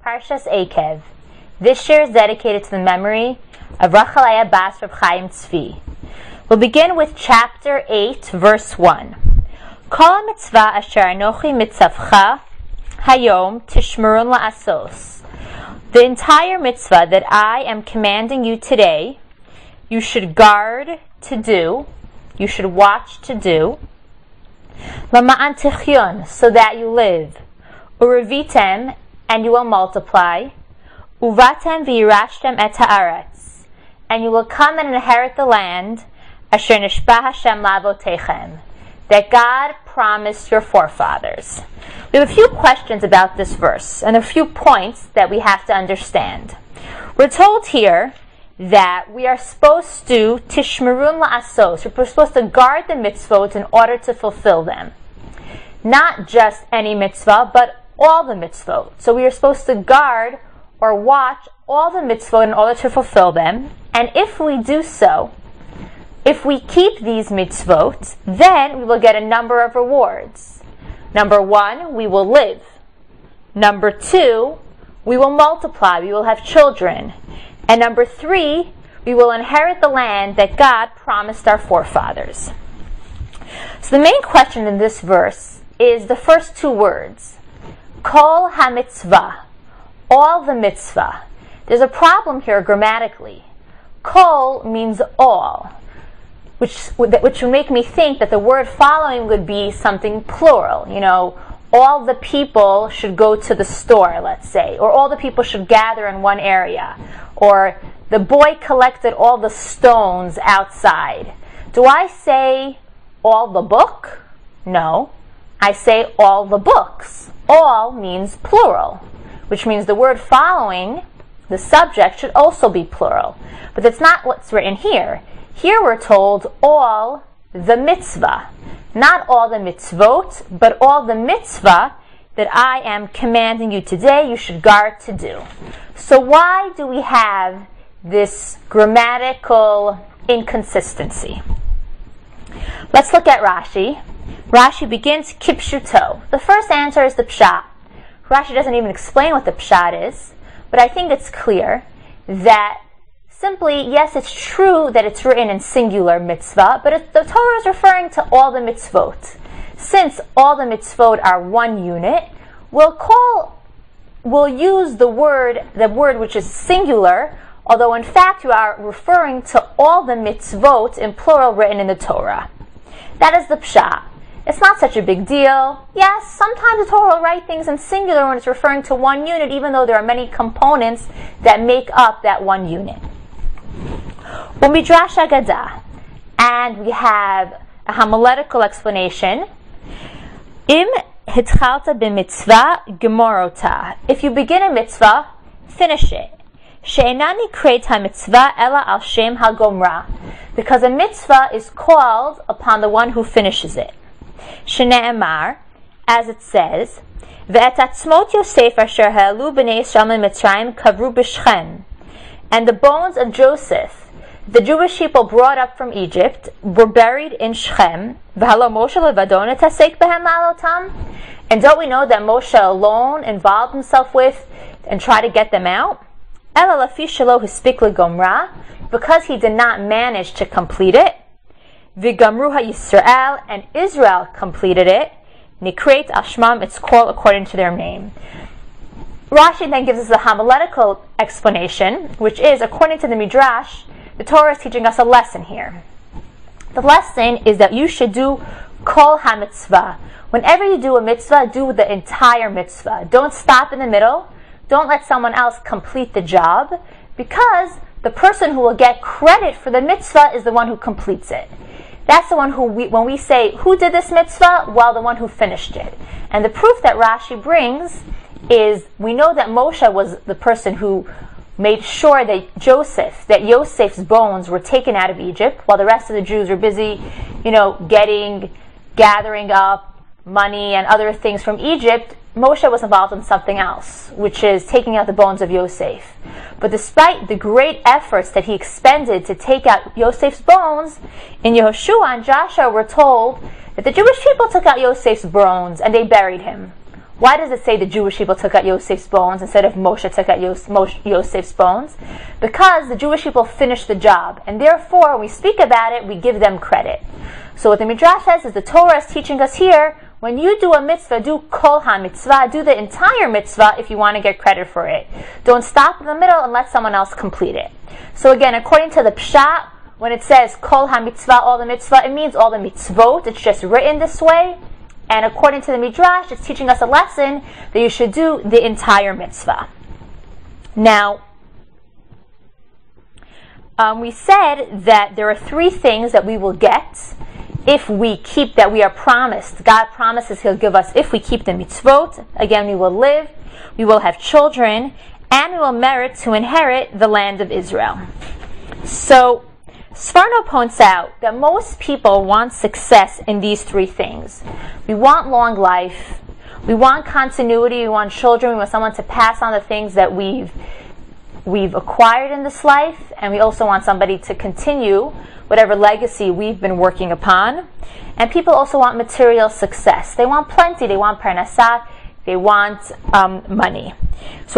Parshas Eikev. This share is dedicated to the memory of Rachel Bas Reb Chaim Tzvi. We'll begin with chapter 8, verse 1. Kol mitzvah asher anochi mitzavcha hayom tishmerun la'asos. The entire mitzvah that I am commanding you today, you should guard to do, you should watch to do, lama'an tichyon, so that you live, urevitem, and you will multiply, uvatem v'yirashtem et haaretz, and you will come and inherit the land, asher nishba Hashem la'avotechem, that God promised your forefathers. We have a few questions about this verse, and a few points that we have to understand. We're told here that we are supposed to tishmerun la'asos, we're supposed to guard the mitzvot in order to fulfill them. Not just any mitzvah, but all the mitzvot. So we are supposed to guard or watch all the mitzvot in order to fulfill them. And if we do so, if we keep these mitzvot, then we will get a number of rewards. Number 1, we will live. Number 2, we will multiply, we will have children. And number 3, we will inherit the land that God promised our forefathers. So the main question in this verse is the first 2 words. Kol ha-mitzvah, all the mitzvah. There's a problem here grammatically. Kol means all, which would make me think that the word following would be something plural. You know, all the people should go to the store, let's say, or all the people should gather in one area, or the boy collected all the stones outside. Do I say all the book? No. I say all the books. All means plural, which means the word following, the subject, should also be plural. But that's not what's written here. Here we're told all the mitzvah. Not all the mitzvot, but all the mitzvah that I am commanding you today, you should guard to do. So why do we have this grammatical inconsistency? Let's look at Rashi. Rashi begins kipshuto. The first answer is the pshat. Rashi doesn't even explain what the pshat is, but I think it's clear that simply, yes, it's true that it's written in singular mitzvah, but the Torah is referring to all the mitzvot. Since all the mitzvot are one unit, we'll use the word which is singular, although in fact you are referring to all the mitzvot in plural written in the Torah. That is the pshat. It's not such a big deal. Yes, sometimes the Torah will write things in singular when it's referring to one unit, even though there are many components that make up that one unit. Umidrash Agadah, and we have a homiletical explanation. Im hitchalta b'mitzvah gemorota. If you begin a mitzvah, finish it. She'enani kreit ha-mitzvah ela al shem ha-gomra, because a mitzvah is called upon the one who finishes it. Shene'emar, as it says, ve'et atzmot Yosef asher ha'alu b'nei Yisrael mitzrayim kavru b'Shechem, and the bones of Joseph, the Jewish people brought up from Egypt, were buried in Shechem. V'halo Moshe levado netasek behem la'alotam, and don't we know that Moshe alone involved himself with and tried to get them out? Ela lafi shelo hispik legomra, because he did not manage to complete it. V'gamru ha'Yisrael, and Israel completed it. Nikreit ashmam, it's called according to their name. Rashi then gives us a homiletical explanation, which is, according to the Midrash, the Torah is teaching us a lesson here. The lesson is that you should do kol ha-mitzvah. Whenever you do a mitzvah, do the entire mitzvah. Don't stop in the middle. Don't let someone else complete the job, because the person who will get credit for the mitzvah is the one who completes it. That's the one who, when we say, who did this mitzvah? Well, the one who finished it. And the proof that Rashi brings is, we know that Moshe was the person who made sure that Yosef's bones were taken out of Egypt, while the rest of the Jews were busy, gathering up money and other things from Egypt. Moshe was involved in something else, which is taking out the bones of Yosef. But despite the great efforts that he expended to take out Yosef's bones, in Yehoshua and Joshua we're told that the Jewish people took out Yosef's bones and they buried him. Why does it say the Jewish people took out Yosef's bones instead of Moshe took out Yosef's bones? Because the Jewish people finished the job, and therefore when we speak about it, we give them credit. So what the Midrash says is the Torah is teaching us here, when you do a mitzvah, do kol ha-mitzvah, do the entire mitzvah if you want to get credit for it. Don't stop in the middle and let someone else complete it. So again, according to the Pshat, when it says kol ha-mitzvah, all the mitzvah, it means all the mitzvot. It's just written this way. And according to the Midrash, it's teaching us a lesson that you should do the entire mitzvah. Now, we said that there are 3 things that we will get if we keep, that we are promised. God promises He'll give us if we keep the mitzvot. Again, we will live, we will have children, and we will merit to inherit the land of Israel. So, Sforno points out that most people want success in these 3 things. We want long life, we want continuity, we want children, we want someone to pass on the things that we've acquired in this life, and we also want somebody to continue whatever legacy we've been working upon. And people also want material success. They want plenty, they want parnasah, they want money. So